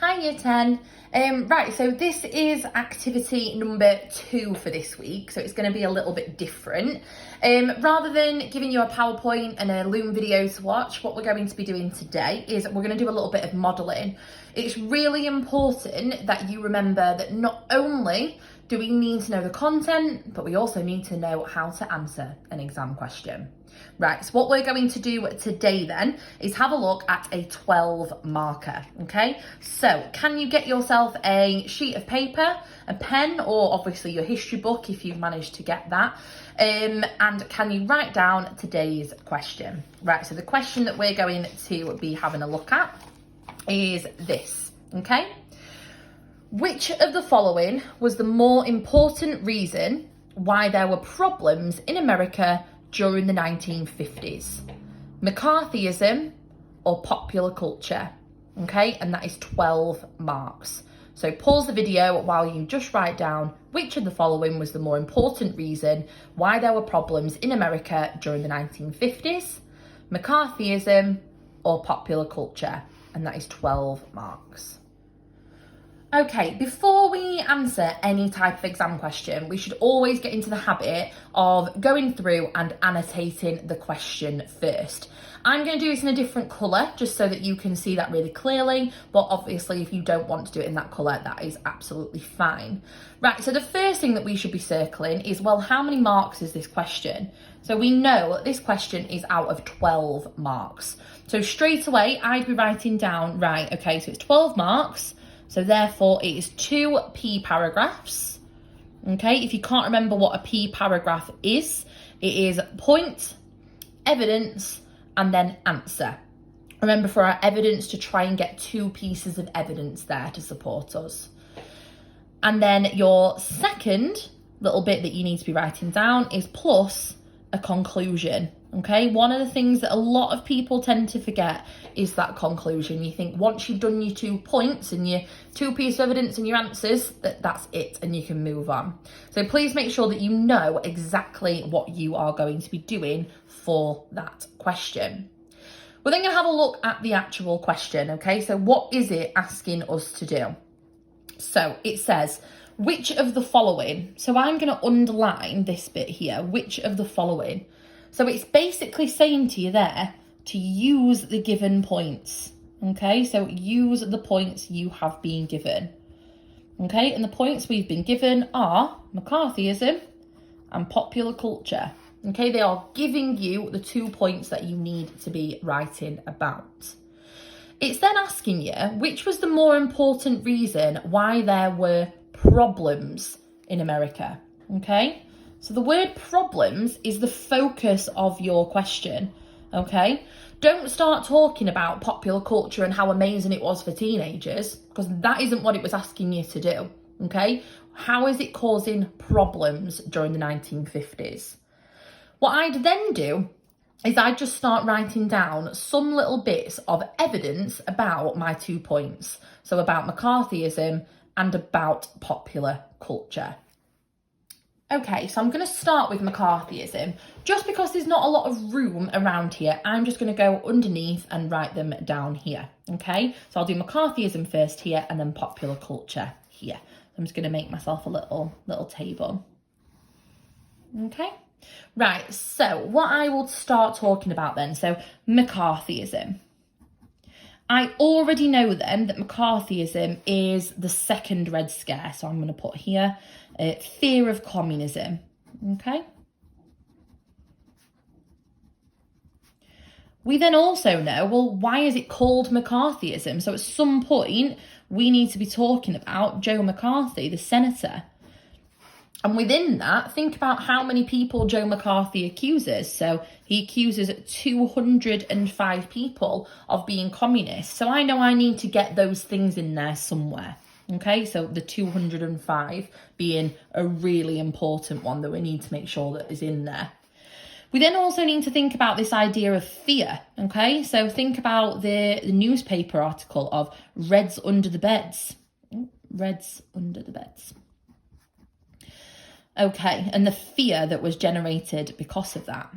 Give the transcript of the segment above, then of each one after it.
Hi Year 10. Right, so this is activity number 2 for this week, so it's going to be a little bit different. Rather than giving you a PowerPoint and a Loom video to watch, what we're going to be doing today is we're going to do a little bit of modelling. It's really important that you remember that not only do we need to know the content, but we also need to know how to answer an exam question. Right, so what we're going to do today then is have a look at a 12 marker, okay? So can you get yourself a sheet of paper, a pen, or obviously your history book if you've managed to get that, and can you write down today's question? Right, so the question that we're going to be having a look at is this, okay? Which of the following was the more important reason why there were problems in America during the 1950s? McCarthyism or popular culture? Okay, and that is 12 marks. So pause the video while you just write down which of the following was the more important reason why there were problems in America during the 1950s, McCarthyism or popular culture, and that is 12 marks. Okay, before we answer any type of exam question, we should always get into the habit of going through and annotating the question first. I'm going to do this in a different colour just so that you can see that really clearly, but obviously if you don't want to do it in that colour, that is absolutely fine. Right, so the first thing that we should be circling is, well, how many marks is this question? So we know that this question is out of 12 marks. So straight away, I'd be writing down, right, okay, so it's 12 marks. So therefore it is 2 P paragraphs, okay? If you can't remember what a P paragraph is, it is point, evidence, and then answer. Remember, for our evidence, to try and get 2 pieces of evidence there to support us. And then your second little bit that you need to be writing down is plus a conclusion. Okay, one of the things that a lot of people tend to forget is that conclusion. You think once you've done your 2 points and your 2 pieces of evidence and your answers, that's it and you can move on. So please make sure that you know exactly what you are going to be doing for that question. We're then going to have a look at the actual question, okay? So what is it asking us to do? So it says, which of the following? So I'm going to underline this bit here, which of the following? So it's basically saying to you there to use the given points, okay? So use the points you have been given, okay? And the points we've been given are McCarthyism and popular culture, okay? They are giving you the 2 points that you need to be writing about. It's then asking you, which was the more important reason why there were problems in America, okay? So the word problems is the focus of your question, okay? Don't start talking about popular culture and how amazing it was for teenagers, because that isn't what it was asking you to do, okay? How is it causing problems during the 1950s? What I'd then do is I'd just start writing down some little bits of evidence about my 2 points. So about McCarthyism and about popular culture. Okay, so I'm going to start with McCarthyism. Just because there's not a lot of room around here, I'm just going to go underneath and write them down here, okay? So I'll do McCarthyism first here and then popular culture here. I'm just going to make myself a little table. Okay, right, so what I will start talking about then, so McCarthyism. I already know then that McCarthyism is the second Red Scare, so I'm going to put here fear of communism, okay? We then also know, well, why is it called McCarthyism? So at some point, we need to be talking about Joe McCarthy, the senator. And within that, think about how many people Joe McCarthy accuses. So he accuses 205 people of being communists. So I know I need to get those things in there somewhere. Okay, so the 205 being a really important one that we need to make sure that is in there. We then also need to think about this idea of fear, okay? So think about the newspaper article of Reds under the beds. Reds under the beds. Okay, and the fear that was generated because of that.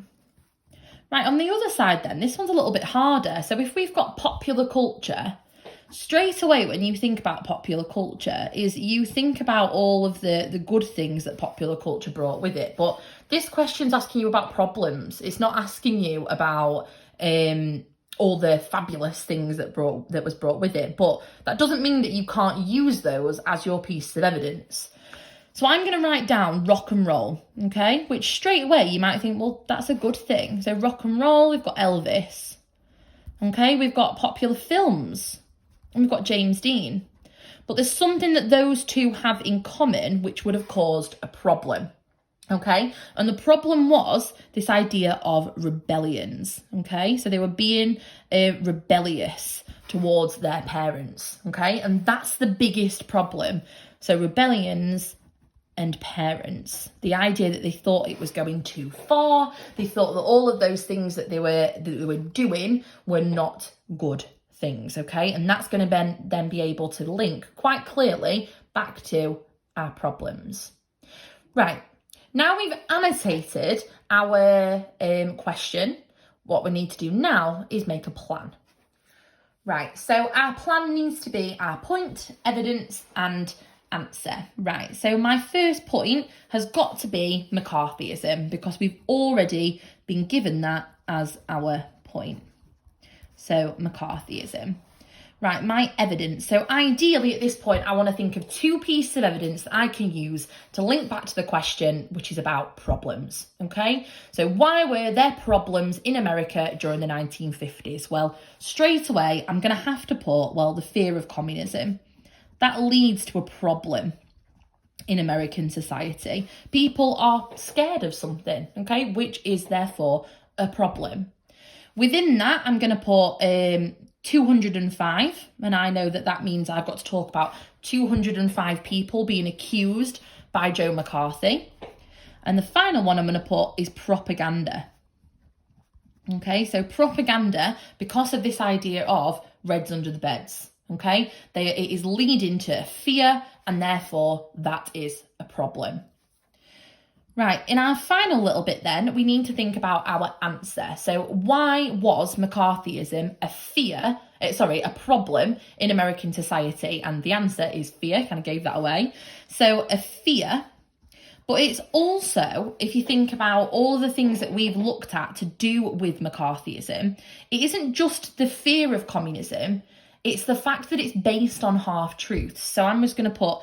Right, on the other side then, this one's a little bit harder. So if we've got popular culture, straight away when you think about popular culture is you think about all of the good things that popular culture brought with it. But this question's asking you about problems. It's not asking you about all the fabulous things that was brought with it. But that doesn't mean that you can't use those as your piece of evidence. So I'm going to write down rock and roll, okay? Which straight away you might think, well, that's a good thing. So rock and roll, we've got Elvis, okay? We've got popular films, and we've got James Dean. But there's something that those two have in common which would have caused a problem, okay? And the problem was this idea of rebellions, okay? So they were being rebellious towards their parents, okay? And that's the biggest problem. So rebellions and parents, the idea that they thought it was going too far, they thought that all of those things that they were doing were not good things, okay? And that's going to then be able to link quite clearly back to our problems. Right, now we've annotated our question, what we need to do now is make a plan. Right, so our plan needs to be our point, evidence, and answer. Right, so my first point has got to be McCarthyism because we've already been given that as our point. So McCarthyism. Right, my evidence. So ideally at this point, I want to think of two pieces of evidence that I can use to link back to the question, which is about problems, okay? So why were there problems in America during the 1950s? Well, straight away, I'm going to have to put, well, the fear of communism. That leads to a problem in American society. People are scared of something, okay, which is therefore a problem. Within that, I'm going to put 205, and I know that that means I've got to talk about 205 people being accused by Joe McCarthy. And the final one I'm going to put is propaganda. Okay, so propaganda, because of this idea of Reds under the beds. Okay, it is leading to fear, and therefore that is a problem. Right, in our final little bit then, we need to think about our answer. So why was McCarthyism a problem in American society? And the answer is fear, kind of gave that away. So a fear, but it's also, if you think about all the things that we've looked at to do with McCarthyism, it isn't just the fear of communism, it's the fact that it's based on half-truths. So I'm just going to put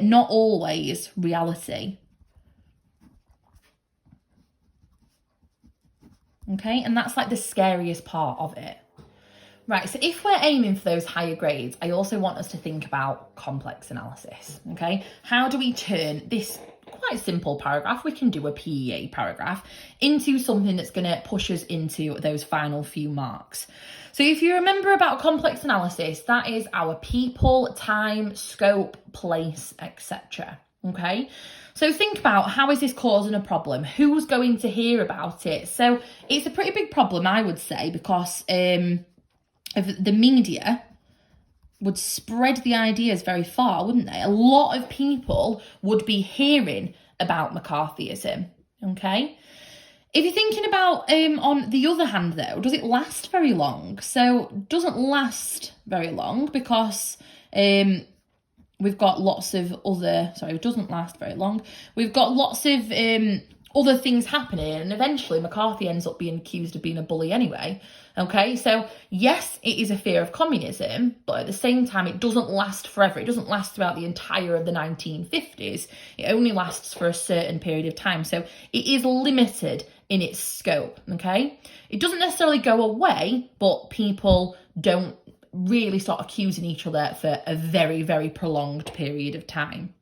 not always reality. Okay, and that's like the scariest part of it. Right, so if we're aiming for those higher grades, I also want us to think about complex analysis, okay? How do we turn this quite simple paragraph, we can do a PEA paragraph, into something that's going to push us into those final few marks? So if you remember about complex analysis, that is our people, time, scope, place, etc. Okay, so think about how is this causing a problem? Who's going to hear about it? So it's a pretty big problem, I would say, because of the media would spread the ideas very far, wouldn't they? A lot of people would be hearing about McCarthyism, okay? If you're thinking about, on the other hand, though, does it last very long? So it doesn't last very long because we've got lots of other, it doesn't last very long. We've got lots of other things happening, and eventually McCarthy ends up being accused of being a bully anyway. Okay, so yes, it is a fear of communism, but at the same time, it doesn't last forever. It doesn't last throughout the entire of the 1950s. It only lasts for a certain period of time. So it is limited in its scope, okay? It doesn't necessarily go away, but people don't really start accusing each other for a very, very prolonged period of time.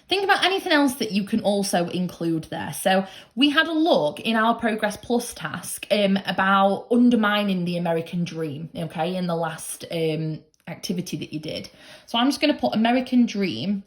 Think about anything else that you can also include there. So we had a look in our Progress Plus task about undermining the American dream, okay, in the last activity that you did. So I'm just going to put American dream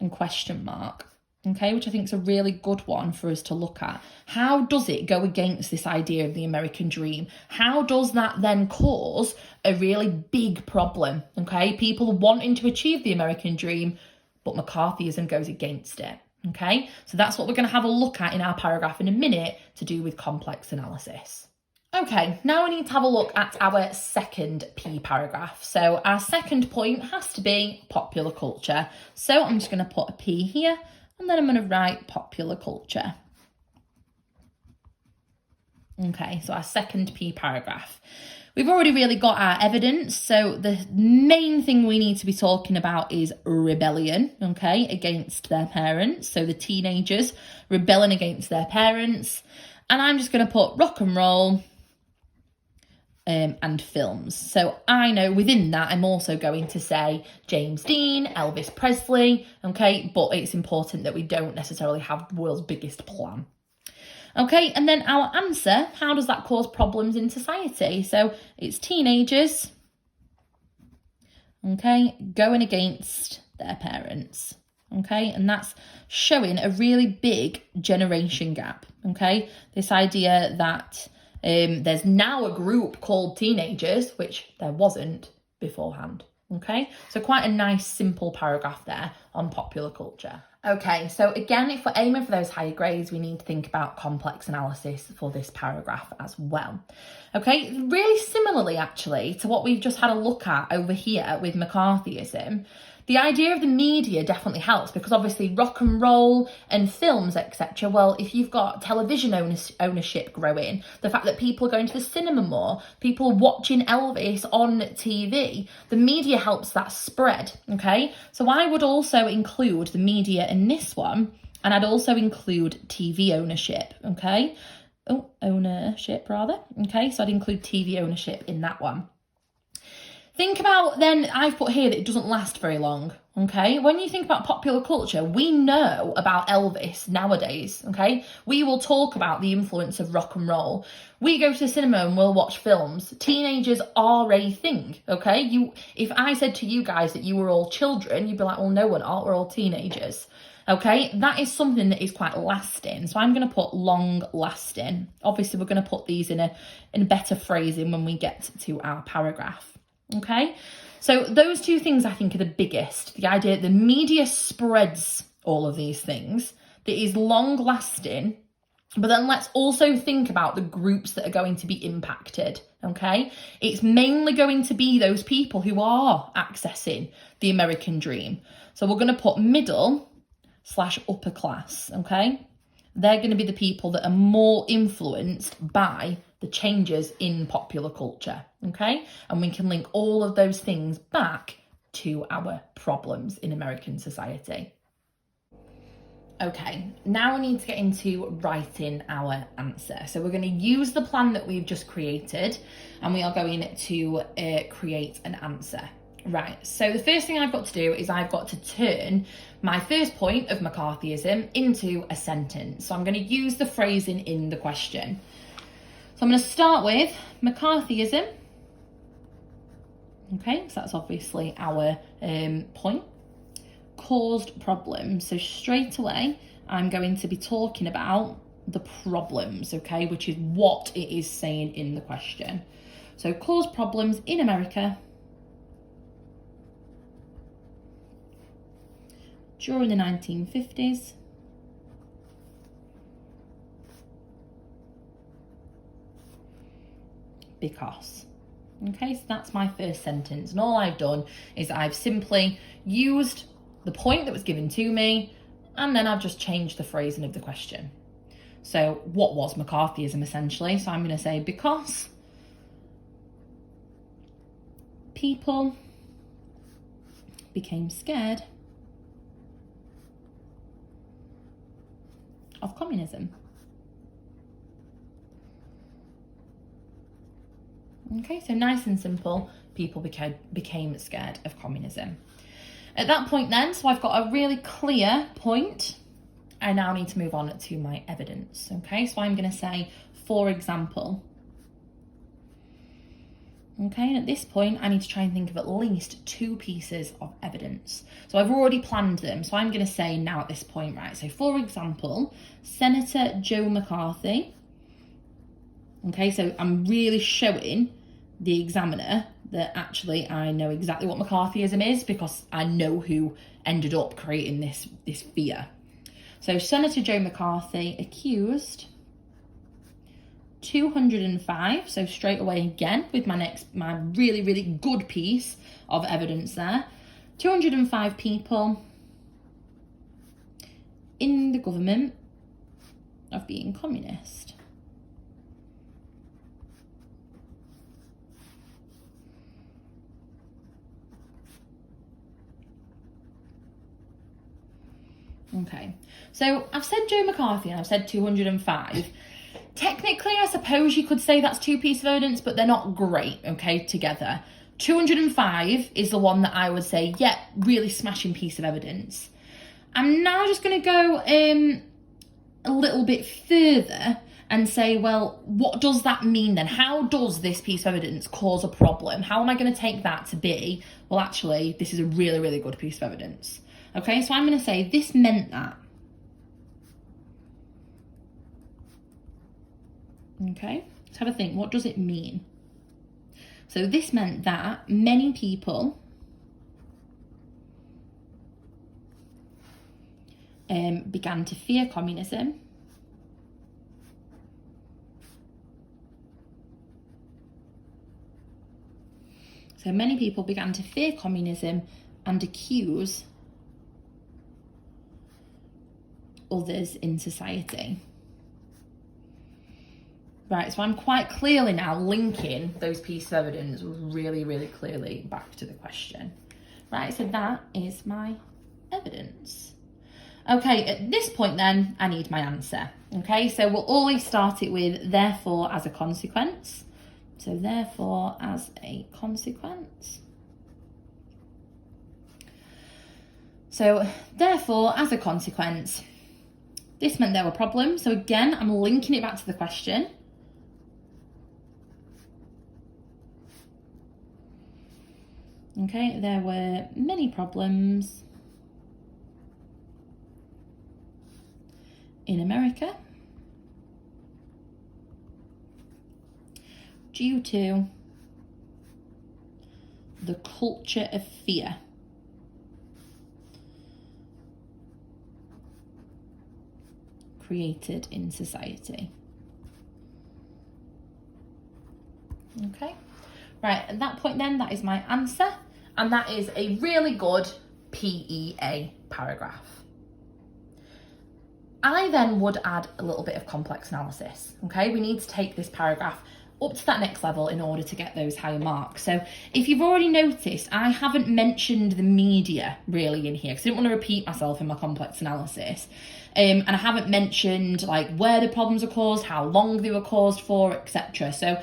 and question mark, okay, which I think is a really good one for us to look at. How does it go against this idea of the American dream? How does that then cause a really big problem, okay? People wanting to achieve the American dream, but McCarthyism goes against it, okay? So that's what we're going to have a look at in our paragraph in a minute to do with complex analysis. Okay, now we need to have a look at our second P paragraph. So our second point has to be popular culture. So I'm just going to put a P here, and then I'm going to write popular culture. Okay, so our second P paragraph. We've already really got our evidence, so the main thing we need to be talking about is rebellion, okay, against their parents. So the teenagers rebelling against their parents. And I'm just going to put rock and roll and films. So I know within that I'm also going to say James Dean, Elvis Presley, okay, but it's important that we don't necessarily have the world's biggest plan. Okay, and then our answer, how does that cause problems in society? So it's teenagers, okay, going against their parents, okay, and that's showing a really big generation gap, okay? This idea that there's now a group called teenagers, which there wasn't beforehand, okay? So quite a nice, simple paragraph there on popular culture. Okay, so again, if we're aiming for those higher grades, we need to think about complex analysis for this paragraph as well. Okay, really similarly actually to what we've just had a look at over here with McCarthyism, the idea of the media definitely helps because obviously rock and roll and films, etc. Well, if you've got television ownership growing, the fact that people are going to the cinema more, people watching Elvis on TV, the media helps that spread, okay? So I would also include the media in this one, and I'd also include TV ownership, okay? Ownership rather, okay? So I'd include TV ownership in that one. Think about then, I've put here that it doesn't last very long, okay? When you think about popular culture, we know about Elvis nowadays, okay? We will talk about the influence of rock and roll. We go to the cinema and we'll watch films. Teenagers are a thing, okay? If I said to you guys that you were all children, you'd be like, well, no, we're not, we're all teenagers. Okay, that is something that is quite lasting. So I'm going to put long lasting. Obviously, we're going to put these in a better phrasing when we get to our paragraph. Okay, so those two things I think are the biggest. The idea that the media spreads all of these things, that is long lasting, but then let's also think about the groups that are going to be impacted, okay? It's mainly going to be those people who are accessing the American dream. So we're going to put middle/upper class, okay? They're going to be the people that are more influenced by the changes in popular culture, okay? And we can link all of those things back to our problems in American society. Okay, now we need to get into writing our answer. So we're going to use the plan that we've just created, and we are going to create an answer. Right, so the first thing I've got to do is I've got to turn my first point of McCarthyism into a sentence. So I'm going to use the phrasing in the question. So I'm going to start with McCarthyism. Okay, so that's obviously our point. Caused problems. So straight away, I'm going to be talking about the problems, okay, which is what it is saying in the question. So caused problems in America during the 1950s because. Okay, so that's my first sentence. And all I've done is I've simply used the point that was given to me, and then I've just changed the phrasing of the question. So what was McCarthyism essentially? So I'm going to say because people became scared of communism. Okay, so nice and simple, people became scared of communism. At that point then, so I've got a really clear point, I now need to move on to my evidence. Okay, so I'm going to say, for example. Okay, and at this point, I need to try and think of at least 2 pieces of evidence. So I've already planned them, so I'm going to say now at this point, right, so for example, Senator Joe McCarthy. Okay, so I'm really showing the examiner that actually I know exactly what McCarthyism is because I know who ended up creating this fear. So Senator Joe McCarthy accused 205, so straight away again with my really, really good piece of evidence there. 205 people in the government of being communist. Okay, so I've said Joe McCarthy and I've said 205. Technically, I suppose you could say that's two pieces of evidence, but they're not great, okay, together. 205 is the one that I would say, yeah, really smashing piece of evidence. I'm now just going to go a little bit further and say, well, what does that mean then? How does this piece of evidence cause a problem? How am I going to take that to be, well, actually, this is a really, really good piece of evidence? Okay, so I'm going to say this meant that. Okay, let's have a think. What does it mean? So this meant that many people began to fear communism. So many people began to fear communism and accuse others in society. Right, so I'm quite clearly now linking those pieces of evidence really, really clearly back to the question. Right, so that is my evidence. Okay, at this point then, I need my answer. Okay, so we'll always start it with therefore as a consequence. So therefore as a consequence. So therefore as a consequence, this meant there were problems. So again, I'm linking it back to the question. Okay, there were many problems in America due to the culture of fear created in society. Okay, right, at that point then, that is my answer, and that is a really good PEA paragraph. I then would add a little bit of complex analysis, okay? We need to take this paragraph up to that next level in order to get those higher marks. So if you've already noticed, I haven't mentioned the media really in here because I didn't want to repeat myself in my complex analysis. And I haven't mentioned like where the problems are caused, how long they were caused for, etc. So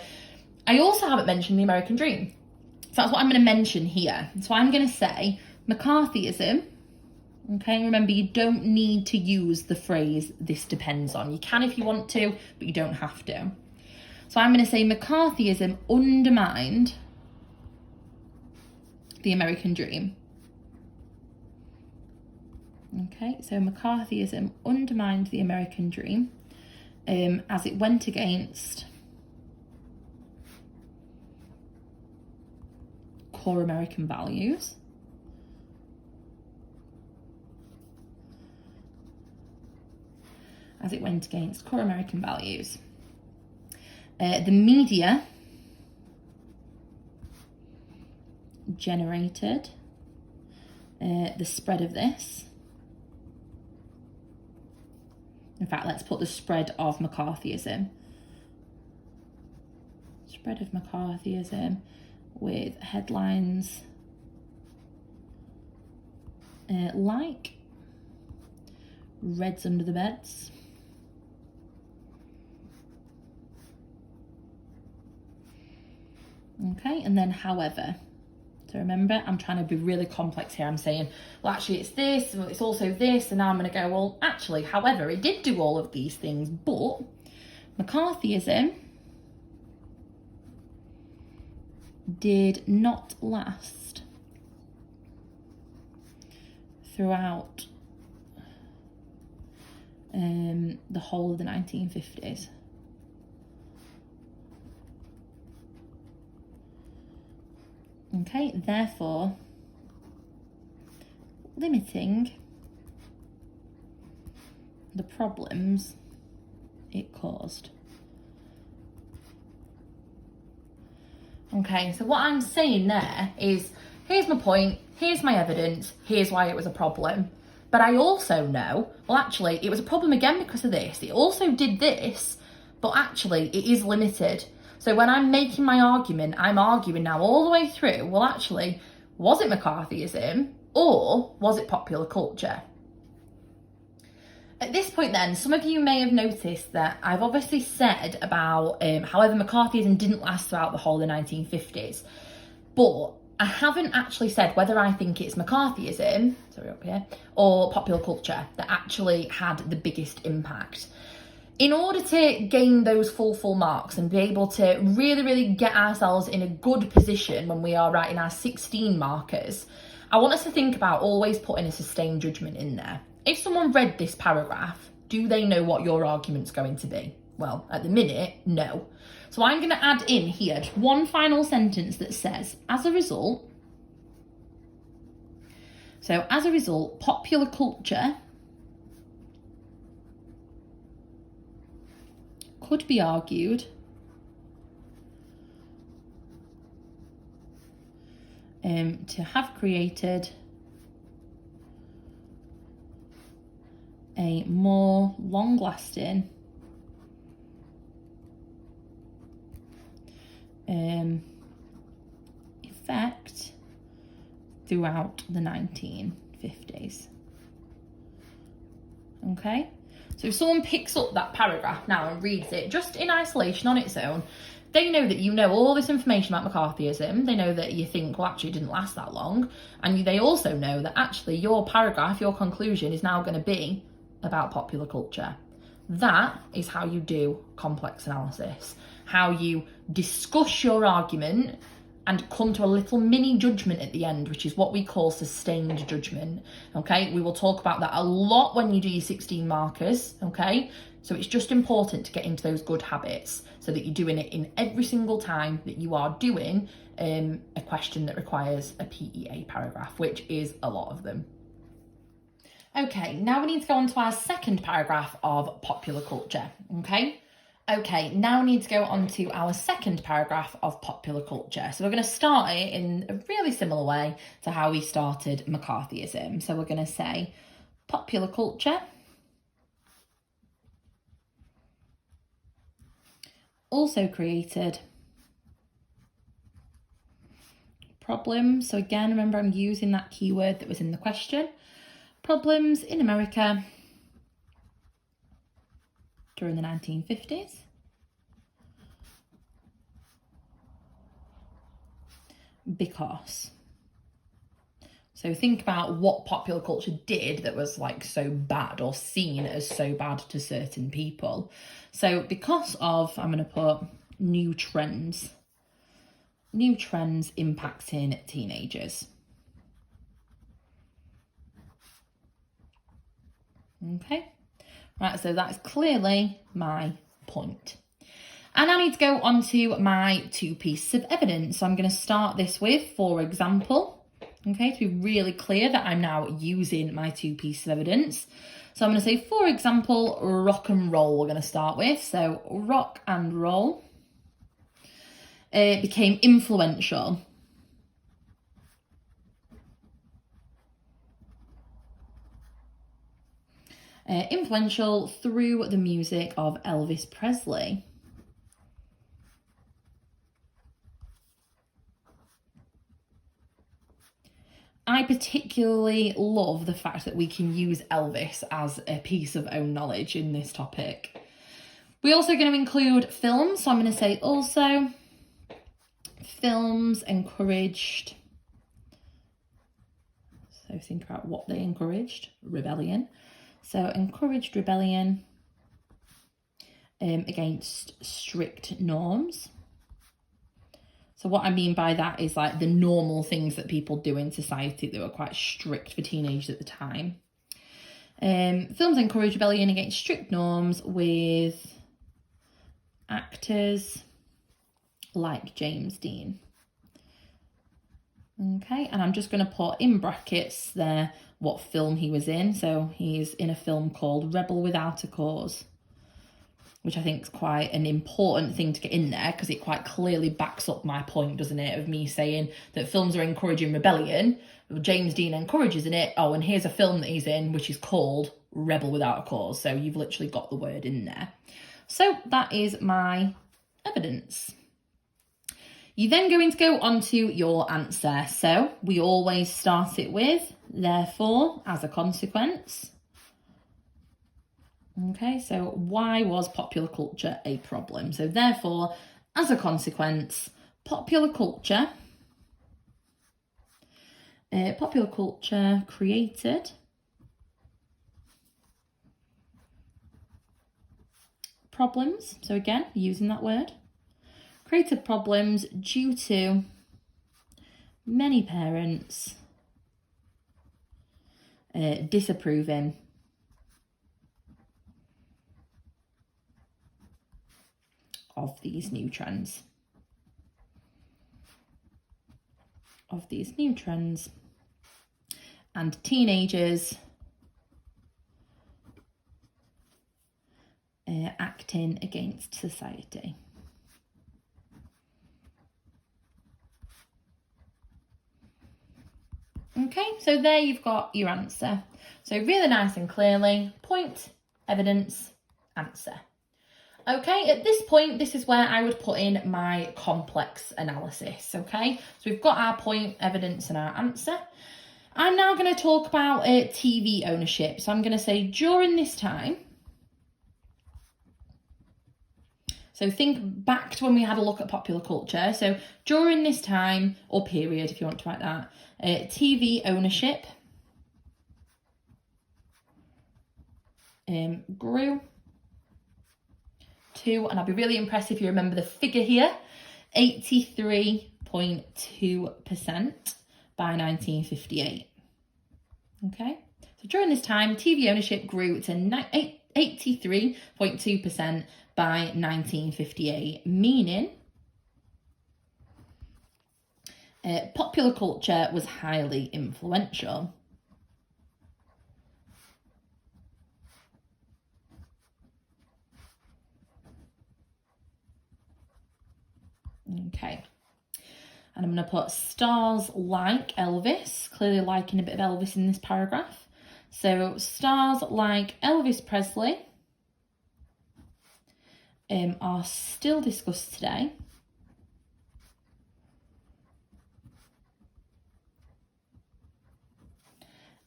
I also haven't mentioned the American dream. So that's what I'm going to mention here. So I'm going to say McCarthyism. Okay, remember, you don't need to use the phrase "this depends on." You can if you want to, but you don't have to. So I'm going to say McCarthyism undermined the American dream. Okay, so McCarthyism undermined the American dream as it went against core American values. As it went against core American values. The media generated the spread of this. In fact, let's put the spread of McCarthyism. Spread of McCarthyism with headlines like Reds under the beds. Okay, and then however. So remember, I'm trying to be really complex here. I'm saying, well, actually, it's this, well, it's also this, and now I'm going to go, well, actually, however, it did do all of these things, but McCarthyism did not last throughout the whole of the 1950s. Okay, therefore, limiting the problems it caused. Okay, so what I'm saying there is, here's my point, here's my evidence, here's why it was a problem. But I also know, well, actually, it was a problem again because of this. It also did this, but actually, it is limited. So when I'm making my argument, I'm arguing now all the way through, well, actually, was it McCarthyism or was it popular culture? At this point then, some of you may have noticed that I've obviously said about however McCarthyism didn't last throughout the whole of the 1950s, but I haven't actually said whether I think it's McCarthyism, sorry up here, or popular culture that actually had the biggest impact. In order to gain those full marks and be able to really get ourselves in a good position when we are writing our 16 markers, I want us to think about always putting a sustained judgment in there. If someone read this paragraph, do they know what your argument's going to be? Well, at the minute, no. So I'm going to add in here just one final sentence that says, as a result, popular culture could be argued to have created a more long-lasting effect throughout the 1950s. Okay, so if someone picks up that paragraph now and reads it just in isolation on its own, they know that you know all this information about McCarthyism. They know that you think, well, actually, it didn't last that long. And they also know that actually your paragraph, your conclusion is now going to be about popular culture. That is how you do complex analysis, how you discuss your argument and come to a little mini judgment at the end, which is what we call sustained judgment. Okay, we will talk about that a lot when you do your 16 markers. Okay, so it's just important to get into those good habits so that you're doing it in every single time that you are doing a question that requires a PEA paragraph, which is a lot of them. Okay, now we need to go on to our second paragraph of popular culture, okay? Okay, now we need to go on to our second paragraph of popular culture. So we're going to start it in a really similar way to how we started McCarthyism. So we're going to say popular culture also created problems. So again, remember I'm using that keyword that was in the question. Problems in America during the 1950s. Because. So think about what popular culture did that was like so bad or seen as so bad to certain people. So because of, I'm going to put new trends impacting teenagers. Okay, right, so that's clearly my point. And I need to go on to my two pieces of evidence. So I'm going to start this with, for example, okay, to be really clear that I'm now using my two pieces of evidence. So I'm going to say, for example, rock and roll we're going to start with. So rock and roll became influential through the music of Elvis Presley. I particularly love the fact that we can use Elvis as a piece of own knowledge in this topic. We're also going to include films, so I'm going to say also films encouraged. So think about what they encouraged, rebellion. So encouraged rebellion against strict norms. So what I mean by that is like the normal things that people do in society that were quite strict for teenagers at the time. Films encourage rebellion against strict norms with actors like James Dean. Okay, and I'm just going to put in brackets there what film he was in. So he's in a film called Rebel Without a Cause, which I think is quite an important thing to get in there because it quite clearly backs up my point, doesn't it, of me saying that films are encouraging rebellion. James Dean encourages in it, oh, and here's a film that he's in which is called Rebel Without a Cause. So you've literally got the word in there. So that is my evidence. You're then going to go on to your answer. So we always start it with, therefore, as a consequence. Okay, so why was popular culture a problem? So therefore, as a consequence, popular culture created problems. So again, using that word. Created problems due to many parents disapproving of these new trends. And teenagers acting against society. Okay, so there you've got your answer. So really nice and clearly, point, evidence, answer. Okay, at this point, this is where I would put in my complex analysis, okay? So we've got our point, evidence, and our answer. I'm now going to talk about TV ownership. So I'm going to say during this time, so think back to when we had a look at popular culture. So during this time, or period, if you want to write that, TV ownership grew to, and I'll be really impressed if you remember the figure here, 83.2% by 1958. Okay, so during this time, TV ownership grew to 83.2% by 1958, meaning popular culture was highly influential. Okay, and I'm going to put stars like Elvis, clearly liking a bit of Elvis in this paragraph. So stars like Elvis Presley are still discussed today.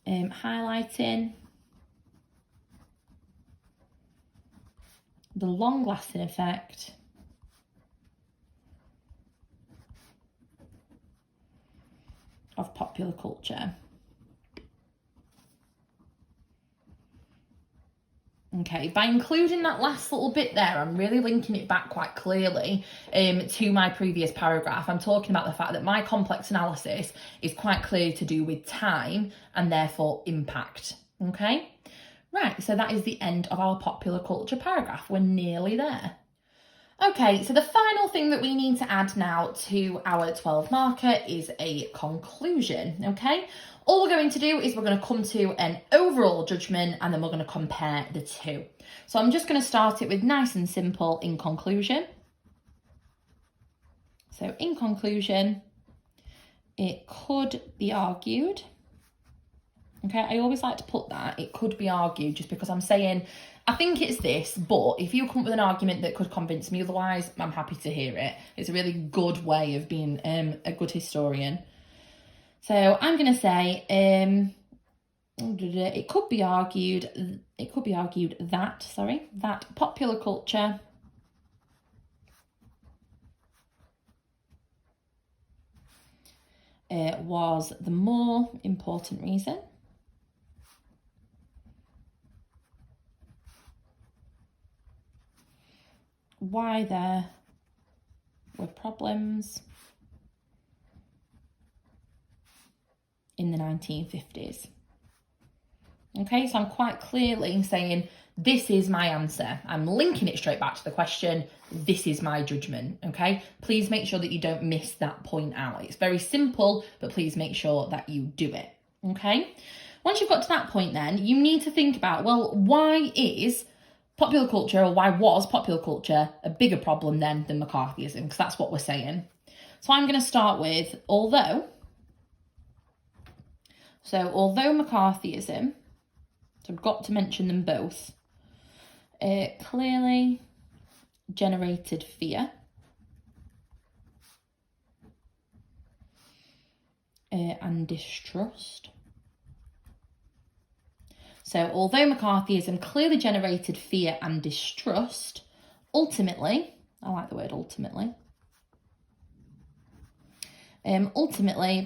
Highlighting the long-lasting effect of popular culture. Okay, by including that last little bit there, I'm really linking it back quite clearly to my previous paragraph. I'm talking about the fact that my complex analysis is quite clearly to do with time and therefore impact. Okay, right, so that is the end of our popular culture paragraph. We're nearly there. Okay, so the final thing that we need to add now to our 12 marker is a conclusion, okay? All we're going to do is we're going to come to an overall judgment and then we're going to compare the two. So I'm just going to start it with nice and simple in conclusion. So in conclusion, it could be argued. Okay, I always like to put that, it could be argued, just because I'm saying, I think it's this, but if you come up with an argument that could convince me otherwise, I'm happy to hear it. It's a really good way of being a good historian. So I'm going to say, it could be argued that popular culture was the more important reason why there were problems in the 1950s. Okay, so I'm quite clearly saying this is my answer. I'm linking it straight back to the question. This is my judgment, okay? Please make sure that you don't miss that point out. It's very simple, but please make sure that you do it, okay? Once you've got to that point then, you need to think about, well, why is popular culture, or why was popular culture a bigger problem then than McCarthyism? Because that's what we're saying. So I'm going to start with although McCarthyism, so I've got to mention them both, clearly generated fear and distrust. So although McCarthyism clearly generated fear and distrust, ultimately, I like the word ultimately,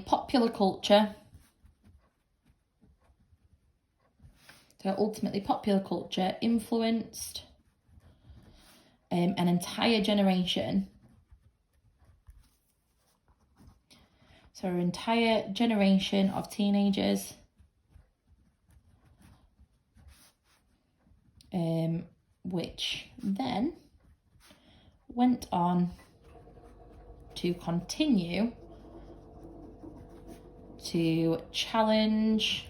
popular culture, influenced an entire generation. So an entire generation of teenagers which then went on to continue to challenge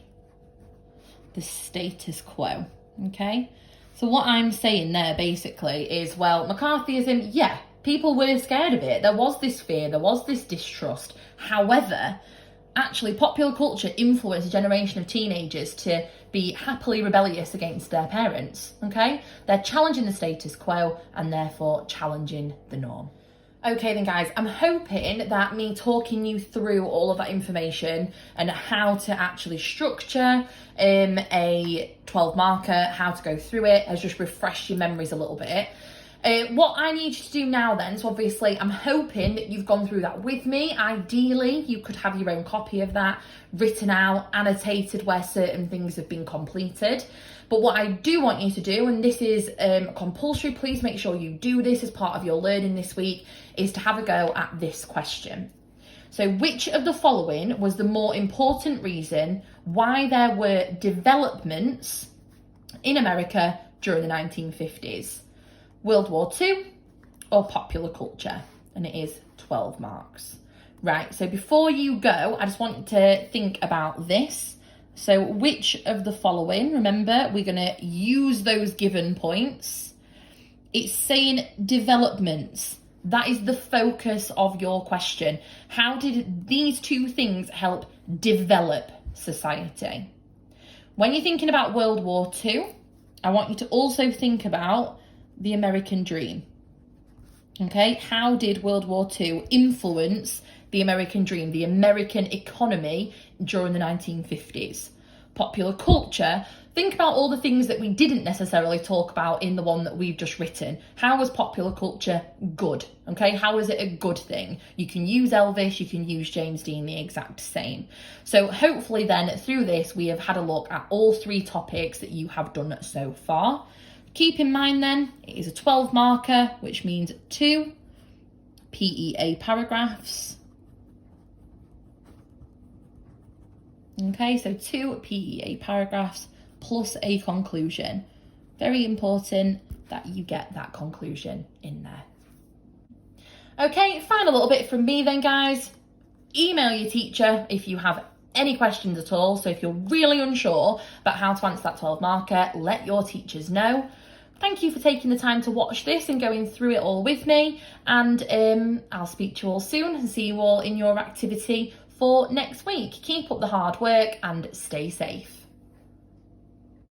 the status quo. Okay, so what I'm saying there basically is, well, McCarthyism, yeah, people were scared of it. There was this fear, there was this distrust. However, actually, popular culture influenced a generation of teenagers to be happily rebellious against their parents, okay? They're challenging the status quo and therefore challenging the norm. Okay then guys, I'm hoping that me talking you through all of that information and how to actually structure a 12 marker, how to go through it, has just refreshed your memories a little bit. What I need you to do now then, so obviously I'm hoping that you've gone through that with me. Ideally, you could have your own copy of that written out, annotated where certain things have been completed. But what I do want you to do, and this is compulsory, please make sure you do this as part of your learning this week, is to have a go at this question. So which of the following was the more important reason why there were developments in America during the 1950s? World War II or popular culture? And it is 12 marks. Right, so before you go, I just want you to think about this. So which of the following, remember, we're going to use those given points. It's saying developments. That is the focus of your question. How did these two things help develop society? When you're thinking about World War II, I want you to also think about the American dream. Okay, how did World War II influence the American dream, the American economy during the 1950s? Popular culture, think about all the things that we didn't necessarily talk about in the one that we've just written. How was popular culture good? Okay, how is it a good thing? You can use Elvis, you can use James Dean, the exact same. So hopefully then through this, we have had a look at all three topics that you have done so far. Keep in mind then, it is a 12 marker, which means 2 PEA paragraphs. Okay, so 2 PEA paragraphs plus a conclusion. Very important that you get that conclusion in there. Okay, final little bit from me then, guys. Email your teacher if you have any questions at all. So if you're really unsure about how to answer that 12 marker, let your teachers know. Thank you for taking the time to watch this and going through it all with me. And I'll speak to you all soon and see you all in your activity for next week. Keep up the hard work and stay safe.